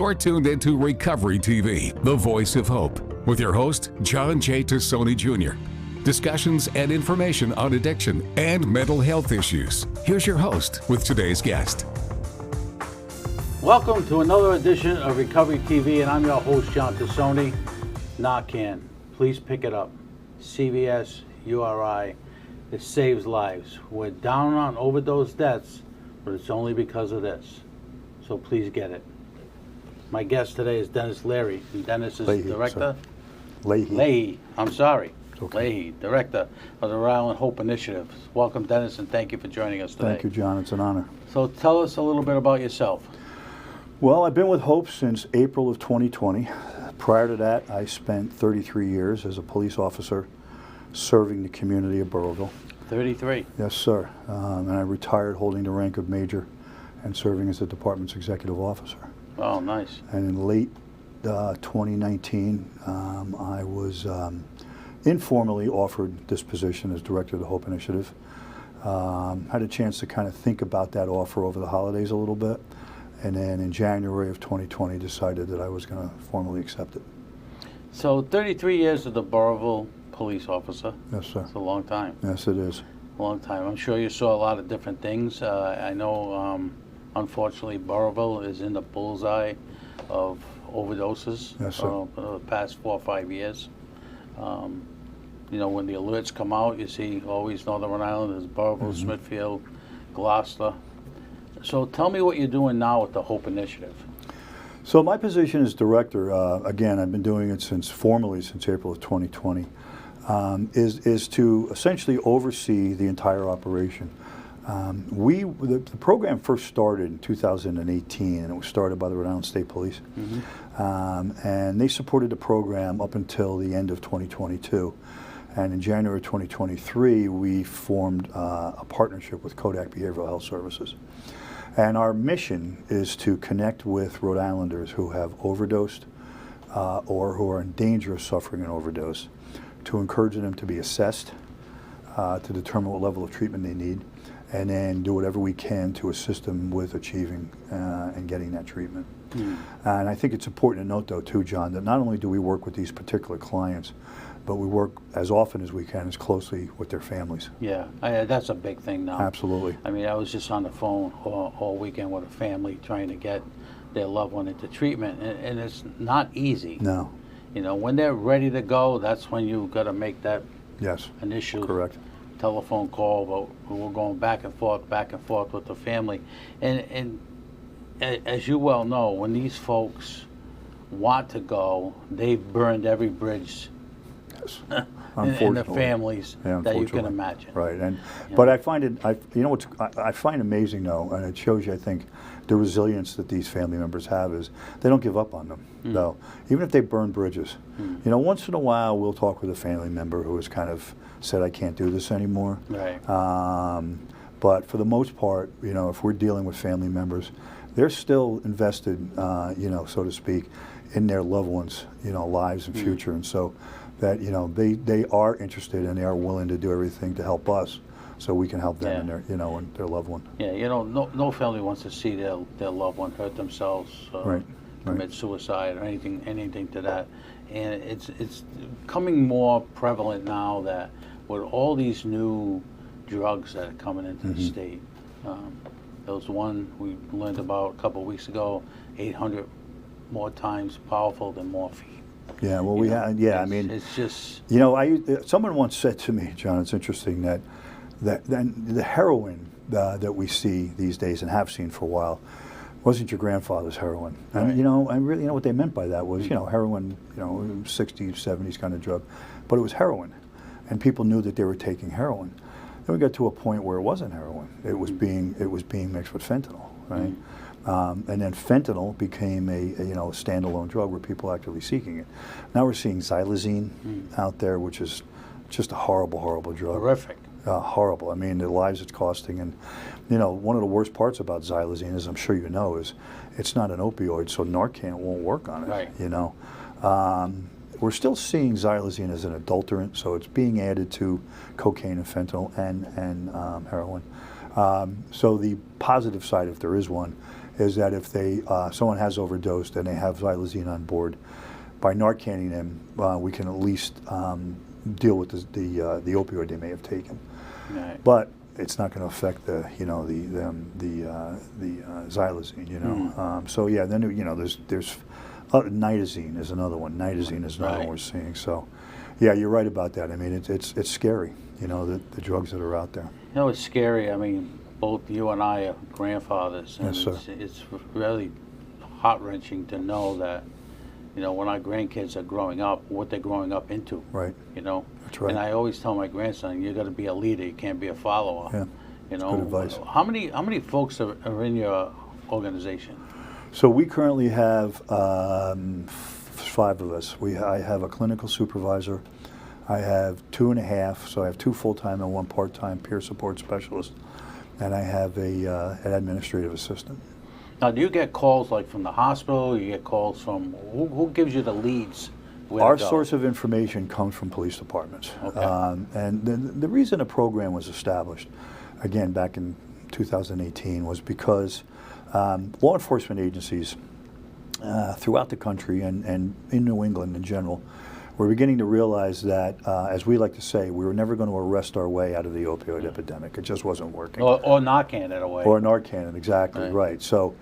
You're tuned into Recovery TV, the voice of hope, with your host, John J. Tassoni Jr. Discussions and information on addiction and mental health issues. Here's your host with today's guest. Welcome to another edition of Recovery TV, and I'm your host, John Tassoni. Narcan, please pick it up. CVS, URI, it saves lives. We're down on overdose deaths, but it's only because of this. So please get it. My guest today is Dennis Leary. And Dennis is Leahy, director. Leahy. I'm sorry. Okay. Leahy, director of the Rhode Island Hope Initiative. Welcome, Dennis, and thank you for joining us today. Thank you, John. It's an honor. So tell us a little bit about yourself. Well, I've been with Hope since April of 2020. Prior to that, I spent 33 years as a police officer serving the community of Burrillville. 33. Yes, sir. And I retired holding the rank of major and serving as the department's executive officer. Oh, nice. And in late 2019, I was informally offered this position as director of the Hope Initiative. Had a chance to kind of think about that offer over the holidays a little bit. And then in January of 2020, decided that I was going to formally accept it. So 33 years as the Burrillville police officer. Yes, sir. It's a long time. Yes, it is. A long time. I'm sure you saw a lot of different things. I know, unfortunately, Burrillville is in the bullseye of overdoses. Yes, sir. For the past 4 or 5 years. You know, when the alerts come out, you see always Northern Rhode Island, there's Burrillville, Smithfield, Gloucester. So tell me what you're doing now with the Hope Initiative. So my position as director, again, I've been doing it formally since April of 2020, is to essentially oversee the entire operation. The program first started in 2018, and it was started by the Rhode Island State Police. And they supported the program up until the end of 2022. And in January 2023, we formed a partnership with Kodak Behavioral Health Services. And our mission is to connect with Rhode Islanders who have overdosed or who are in danger of suffering an overdose, to encourage them to be assessed, to determine what level of treatment they need, and then do whatever we can to assist them with achieving and getting that treatment. And I think it's important to note, though, too, John, that not only do we work with these particular clients, but we work as often as we can, as closely with their families. Yeah, that's a big thing now. Absolutely. I mean, I was just on the phone all weekend with a family trying to get their loved one into treatment, and it's not easy. No. You know, when they're ready to go, that's when you've got to make that initial Correct. telephone call. But we're going back and forth with the family. And as you well know, when these folks want to go, they've burned every bridge in the families that you can imagine. Right, but I find it, I find amazing, though, and it shows you, I think, the resilience that these family members have is they don't give up on them, though, even if they burn bridges. You know, once in a while we'll talk with a family member who has kind of said, I can't do this anymore. Right. But for the most part, you know, if we're dealing with family members, they're still invested, you know, so to speak, in their loved ones, you know, lives and future, and so that, you know, they are interested and they are willing to do everything to help us, so we can help them and their, you know, and their loved one. Yeah, you know, no family wants to see their loved one hurt themselves, commit suicide or anything to that. And it's becoming more prevalent now that with all these new drugs that are coming into the state. There was one we learned about a couple of weeks ago, 800 more times powerful than morphine. Yeah, well, I mean, it's just, you know, someone once said to me, John, it's interesting that the heroin that we see these days and have seen for a while wasn't your grandfather's heroin. Right. And, you know, and really, you know, what they meant by that was, you know, heroin, you know, 60s, 70s kind of drug, but it was heroin, and people knew that they were taking heroin. Then we got to a point where it wasn't heroin; it was being mixed with fentanyl, right? And then fentanyl became a standalone drug where people are actively seeking it. Now we're seeing xylazine out there, which is just a horrible drug. horrific. Horrible. I mean, the lives it's costing. And, you know, one of the worst parts about xylazine, as I'm sure you know, is it's not an opioid, so Narcan won't work on it. Right. You know. We're still seeing xylazine as an adulterant, so it's being added to cocaine and fentanyl and heroin. So the positive side, if there is one, is that if someone has overdosed and they have xylazine on board, by Narcaning them, we can at least deal with the opioid they may have taken. Right. But it's not going to affect the xylazine, you know. So yeah, then there's nitazene is another one. Nitazene is another one we're seeing. So yeah, you're right about that. I mean, it's scary, you know, the drugs that are out there. You know, it's scary. I mean, both you and I are grandfathers, and Yes, sir. It's really heart-wrenching to know that, you know, when our grandkids are growing up, what they're growing up into. Right. You know. That's right. And I always tell my grandson, you got to be a leader. You can't be a follower. Yeah. You know. Good advice. How many folks are in your organization? So we currently have 5 of us. I have a clinical supervisor. I have 2.5, so I have 2 full-time and 1 part-time peer support specialist, and I have an administrative assistant. Now, do you get calls like from the hospital? You get calls from who gives you the leads? Our source of information comes from police departments. Okay. And the reason a program was established, again, back in 2018, was because law enforcement agencies throughout the country and in New England in general were beginning to realize that, as we like to say, we were never going to arrest our way out of the opioid epidemic. It just wasn't working. Or Narcan in a way. Or Narcan, exactly, right. So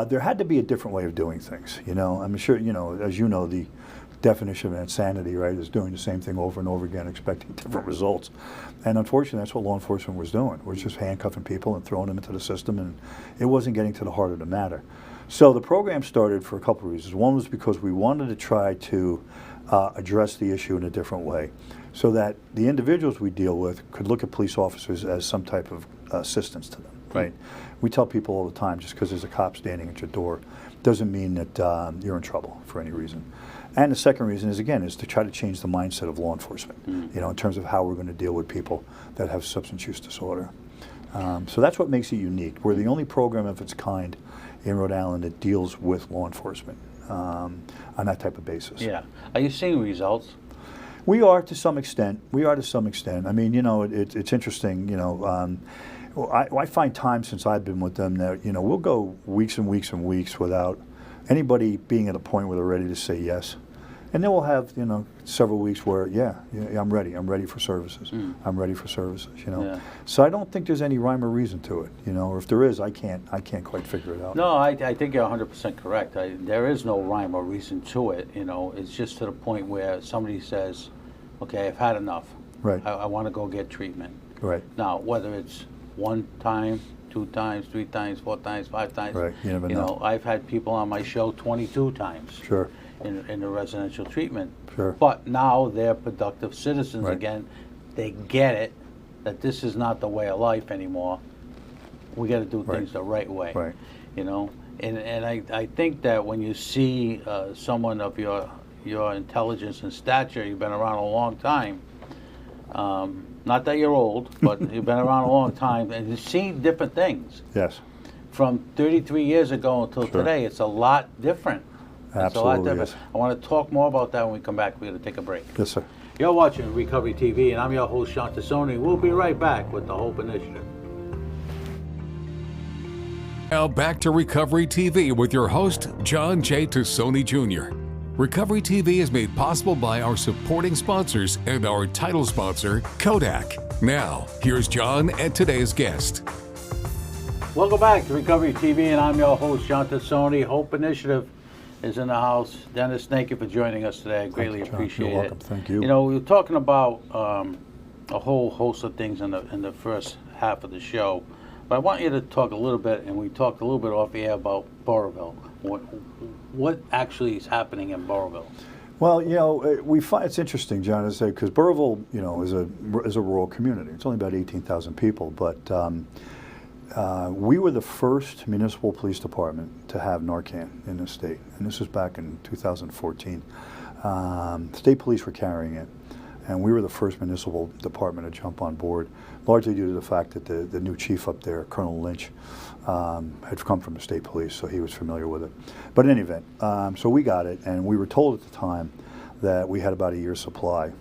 there had to be a different way of doing things, you know. I'm sure, you know, as you know, the definition of insanity, right, is doing the same thing over and over again, expecting different results. And unfortunately, that's what law enforcement was doing. We're just handcuffing people and throwing them into the system, and it wasn't getting to the heart of the matter. So the program started for a couple of reasons. One was because we wanted to try to address the issue in a different way, so that the individuals we deal with could look at police officers as some type of assistance to them, right? We tell people all the time, just because there's a cop standing at your door doesn't mean that you're in trouble for any reason. And the second reason is, again, is to try to change the mindset of law enforcement, you know, in terms of how we're going to deal with people that have substance use disorder. So that's what makes it unique. We're the only program of its kind in Rhode Island that deals with law enforcement on that type of basis. Yeah. Are you seeing results? We are to some extent. I mean, you know, it's interesting, you know. I find time since I've been with them that, you know, we'll go weeks and weeks and weeks without anybody being at a point where they're ready to say yes. And then we'll have, you know, several weeks where, yeah, I'm ready for services. I'm ready for services, you know. Yeah. So I don't think there's any rhyme or reason to it, you know, or if there is, I can't quite figure it out. No, I think you're 100% correct. There is no rhyme or reason to it, you know. It's just to the point where somebody says, okay, I've had enough. Right. I want to go get treatment. Right. Now, whether it's 1 time, 2 times, 3 times, 4 times, 5 times. Right, you never know. You know, I've had people on my show 22 times. Sure. In the residential treatment. Sure. But now they're productive citizens Right. again. They get it, that this is not the way of life anymore. We got to do Right. things the right way. Right. You know, and I think that when you see someone of your intelligence and stature, you've been around a long time. Not that you're old, but you've been around a long time, and you've seen different things. Yes. From 33 years ago until Sure. today, it's a lot different. It's a lot Absolutely different. is. I want to talk more about that when we come back. We're going to take a break. Yes, sir. You're watching Recovery TV, and I'm your host, Sean Tassoni. We'll be right back with the Hope Initiative. Now back to Recovery TV with your host, John J. Tassoni Jr. Recovery TV is made possible by our supporting sponsors and our title sponsor, Kodak. Now, here's John and today's guest. Welcome back to Recovery TV, and I'm your host, John Tassoni. Hope Initiative is in the house. Dennis, thank you for joining us today. I greatly you, John. appreciate You're welcome. it. Thank you. You know, we were talking about a whole host of things in the first half of the show, but I want you to talk a little bit, and we talked a little bit off the air about Burrillville. What actually is happening in Burrillville? Well, you know, we find it's interesting, John, to say, because Burrillville, you know, is a rural community. It's only about 18,000 people, but we were the first municipal police department to have Narcan in the state, and this was back in 2014. State police were carrying it, and we were the first municipal department to jump on board, largely due to the fact that the new chief up there, Colonel Lynch, had come from the state police, so he was familiar with it. But in any event, so we got it, and we were told at the time that we had about a year's supply.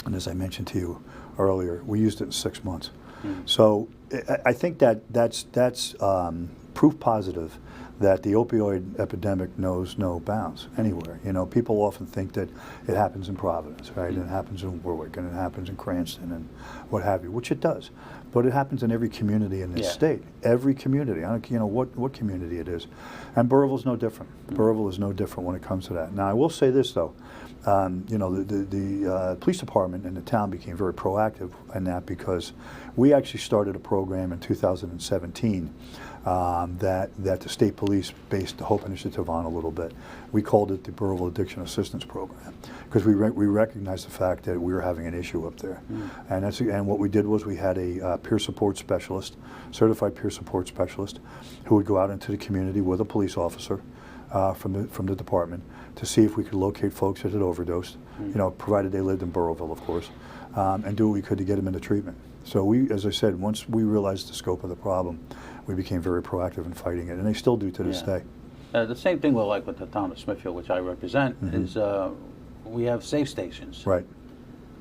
And as I mentioned to you earlier, we used it in 6 months. So I think that's proof positive that the opioid epidemic knows no bounds anywhere. You know, people often think that it happens in Providence, right? And it happens in Warwick, and it happens in Cranston, and what have you, which it does. But it happens in every community in this state. Every community. I don't, you know, what community it is. And Burrillville's no different. Burrillville is no different when it comes to that. Now, I will say this, though. You know, the police department in the town became very proactive in that, because we actually started a program in 2017 that the state police based the HOPE initiative on a little bit. We called it the Burrillville Addiction Assistance Program, because we recognized the fact that we were having an issue up there. And what we did was we had a peer support specialist, certified peer support specialist, who would go out into the community with a police officer from the department to see if we could locate folks that had overdosed, you know, provided they lived in Burrillville, of course, and do what we could to get them into treatment. So we, as I said, once we realized the scope of the problem, we became very proactive in fighting it, and they still do to this day. The same thing we're like with the town of Smithfield, which I represent, is we have safe stations. Right.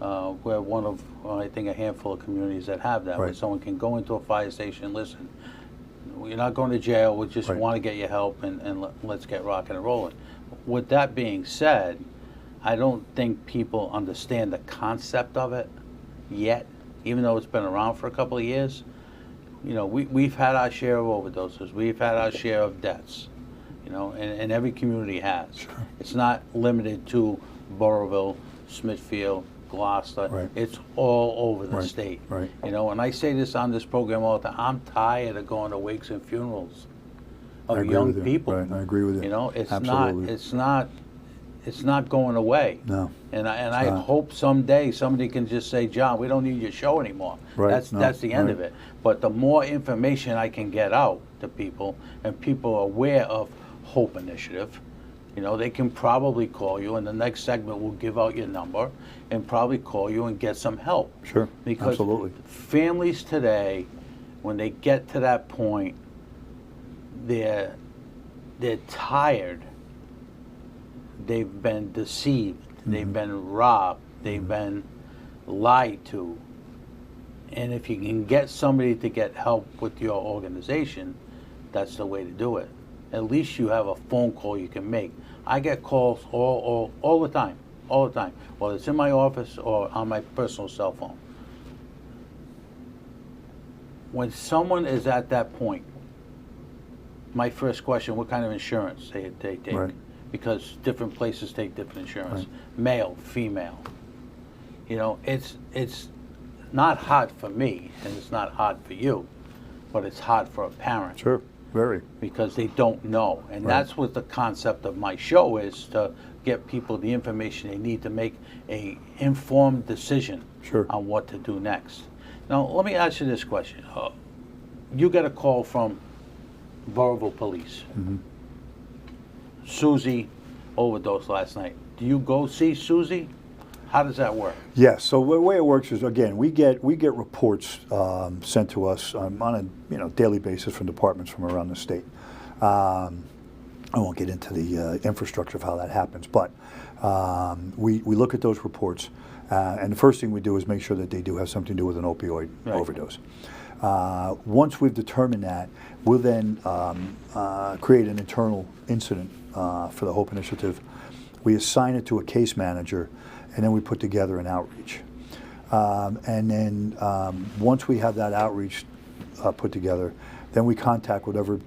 We're one of, I think, a handful of communities that have that, where someone can go into a fire station and listen. You're not going to jail, we just want to get your help, and let's get rocking and rolling. With that being said, I don't think people understand the concept of it yet, even though it's been around for a couple of years. You know, we've had our share of overdoses, we've had our share of deaths, you know, and every community has. Sure. It's not limited to Burrillville, Smithfield, Gloucester. It's all over the state. You know, and I say this on this program all the time, I'm tired of going to wakes and funerals of young people. I agree with you. You know, it's Absolutely. it's not going away. No. And I hope someday somebody can just say, John, we don't need your show anymore. That's the end of it. But the more information I can get out to people, and people are aware of HOPE Initiative, you know, they can probably call you, and the next segment will give out your number, and probably call you and get some help. Sure, because absolutely. Families today, when they get to that point, they're tired. They've been deceived. They've been robbed. They've been lied to. And if you can get somebody to get help with your organization, that's the way to do it. At least you have a phone call you can make. I get calls all the time, whether it's in my office or on my personal cell phone. When someone is at that point, my first question, what kind of insurance they take? Because different places take different insurance. Male, female. You know, it's not hard for me, and it's not hard for you, but it's hard for a parent. Sure, very. Because they don't know. And that's what the concept of my show is, to get people the information they need to make a informed decision on what to do next. Now, let me ask you this question. You get a call from Burrillville Police. Susie overdosed last night. Do you go see Susie? How does that work? Yes. So the way it works is, again, we get reports sent to us on a daily basis from departments from around the state. I won't get into the infrastructure of how that happens, but we look at those reports, and the first thing we do is make sure that they do have something to do with an opioid overdose. Once we've determined that, we'll then create an internal incident for the HOPE Initiative. We assign it to a case manager, and then we put together an outreach. And then once we have that outreach put together, then we contact whatever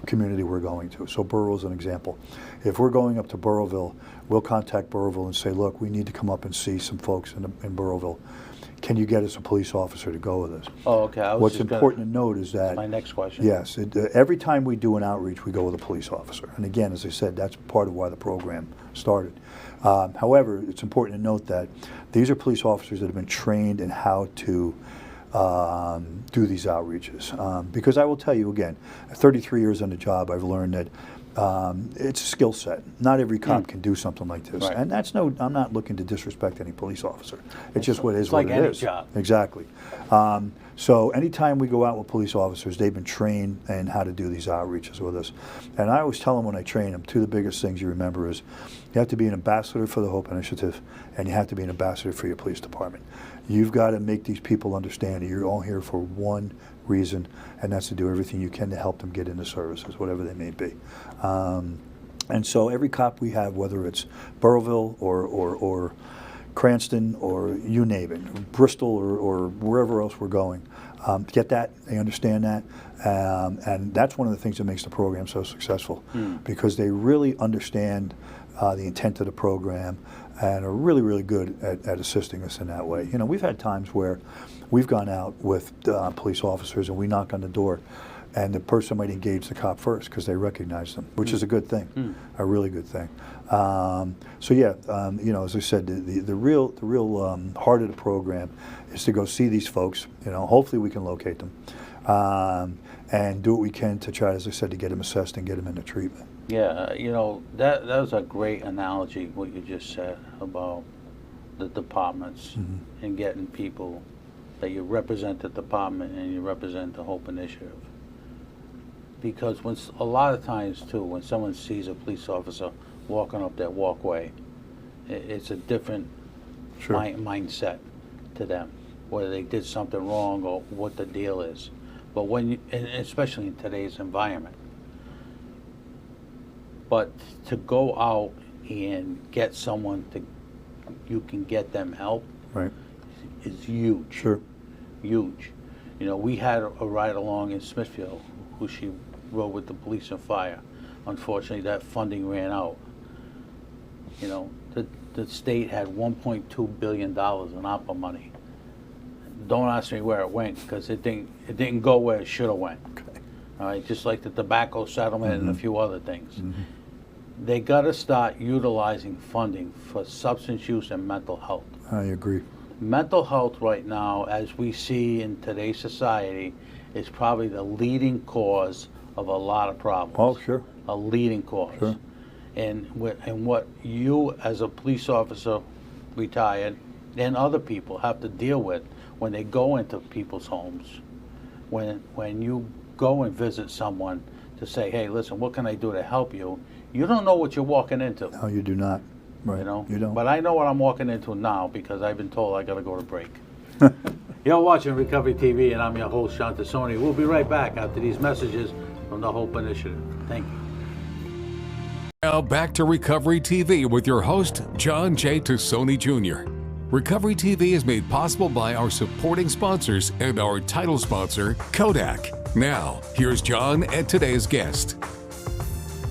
community we're going to. So Burrill's an example. If we're going up to Burrillville, we'll contact Burrillville and say, look, we need to come up and see some folks in Burrillville. Can you get us a police officer to go with us? Oh, okay. What's important to note is that... My next question. Yes. Every time we do an outreach, we go with a police officer. And again, as I said, that's part of why the program started. However, it's important to note that these are police officers that have been trained in how to do these outreaches. Because I will tell you again, 33 years on the job, I've learned that it's a skill set. Not every cop can do something like this. And that's I'm not looking to disrespect any police officer. It's just what it is. It's like any job. Exactly. So anytime we go out with police officers, they've been trained in how to do these outreaches with us. And I always tell them when I train them, two of the biggest things you remember is you have to be an ambassador for the HOPE Initiative, and you have to be an ambassador for your police department. You've got to make these people understand that you're all here for one reason, and that's to do everything you can to help them get into services, whatever they may be. And so every cop we have, whether it's Burrillville or Cranston or you name it, Bristol or wherever else we're going, get that, they understand that, and that's one of the things that makes the program so successful, because they really understand the intent of the program and are really, really good at assisting us in that way. You know, we've had times where we've gone out with police officers and we knock on the door, and the person might engage the cop first because they recognize them, which is a good thing, a really good thing. So yeah, you know, as I said, the real heart of the program is to go see these folks. You know, hopefully we can locate them, and do what we can to try, as I said, to get them assessed and get them into treatment. Yeah, you know, that was a great analogy, what you just said about the departments and getting people that you represent the department and you represent the Hope Initiative. Because a lot of times too, when someone sees a police officer walking up that walkway, it's a different mindset to them, whether they did something wrong or what the deal is. But when and especially in today's environment, but to go out and get someone you can get them help, right, is huge. Sure. Huge. You know, we had a ride along in Smithfield, who she rode with the police and fire. Unfortunately, that funding ran out. You know, the state had $1.2 billion in ARPA money. Don't ask me where it went, because it didn't go where it should have went. Okay. All right, just like the tobacco settlement and a few other things. They got to start utilizing funding for substance use and mental health. I agree. Mental health right now, as we see in today's society, is probably the leading cause of a lot of problems. Oh, sure. A leading cause. Sure. And what you as a police officer, retired, and other people have to deal with when they go into people's homes, when you go and visit someone to say, hey, listen, what can I do to help you? You don't know what you're walking into. No, you do not. Right. You know? You don't. But I know what I'm walking into now, because I've been told I got to go to break. You're watching Recovery TV, and I'm your host, Sean Tassoni. We'll be right back after these messages from the Hope Initiative. Thank you. Now back to Recovery TV with your host, John J. Tassoni Jr. Recovery TV is made possible by our supporting sponsors and our title sponsor, Kodak. Now, here's John and today's guest.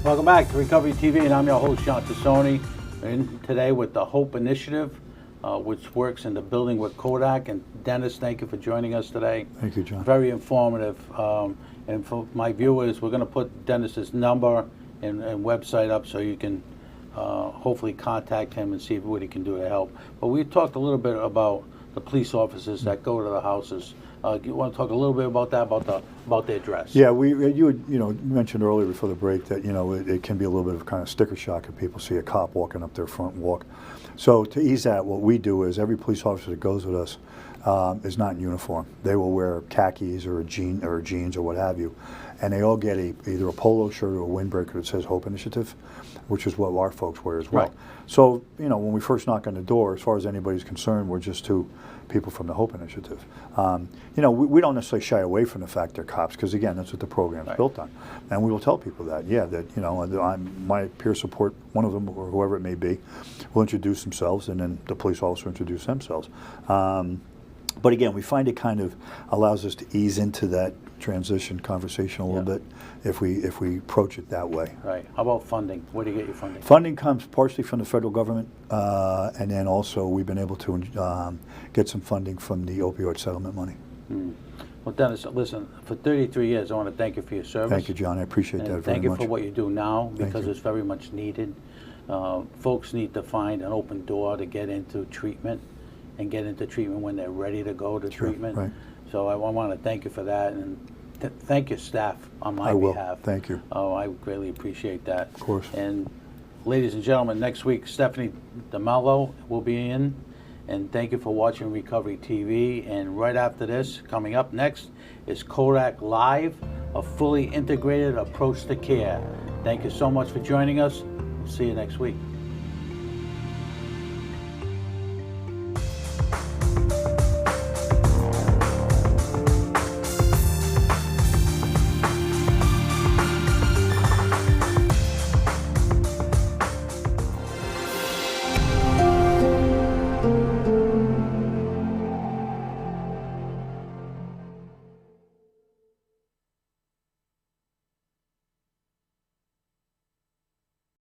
Welcome back to Recovery TV, and I'm your host, Sean Tassoni. And today with the Hope Initiative, which works in the building with Kodak. And Dennis, thank you for joining us today. Thank you, John. Very informative. And for my viewers, we're going to put Dennis's number and website up so you can hopefully contact him and see what he can do to help. But we talked a little bit about the police officers that go to the houses. You want to talk a little bit about that, about their dress? Yeah, you had mentioned earlier before the break that it can be a little bit of kind of sticker shock if people see a cop walking up their front walk. So to ease that, what we do is every police officer that goes with us is not in uniform. They will wear khakis or jeans or what have you, and they all get either a polo shirt or a windbreaker that says Hope Initiative, which is what our folks wear as well. Right. So when we first knock on the door, as far as anybody's concerned, we're just two people from the Hope Initiative. We don't necessarily shy away from the fact they're cops, because again, that's what the program's built on, and we will tell people that. Yeah, that my peer support, one of them or whoever it may be, will introduce themselves, and then the police officer introduce themselves. But again, we find it kind of allows us to ease into that transition conversation a little bit if we approach it that way. Right. How about funding? Where do you get your funding? Funding comes partially from the federal government, and then also we've been able to get some funding from the opioid settlement money. Well, Dennis, listen, for 33 years, I want to thank you for your service. Thank you, John. I appreciate that very much. Thank you for what you do now, Thank because you. it's very much needed. Folks need to find an open door to get into treatment, and get into treatment when they're ready to go to treatment. Right. So I want to thank you for that, and thank your staff on my behalf. Thank you. Oh, I greatly appreciate that. Of course. And ladies and gentlemen, next week Stephanie DeMello will be in, and thank you for watching Recovery TV. And right after this, coming up next, is Kodak Live, a fully integrated approach to care. Thank you so much for joining us. We'll see you next week.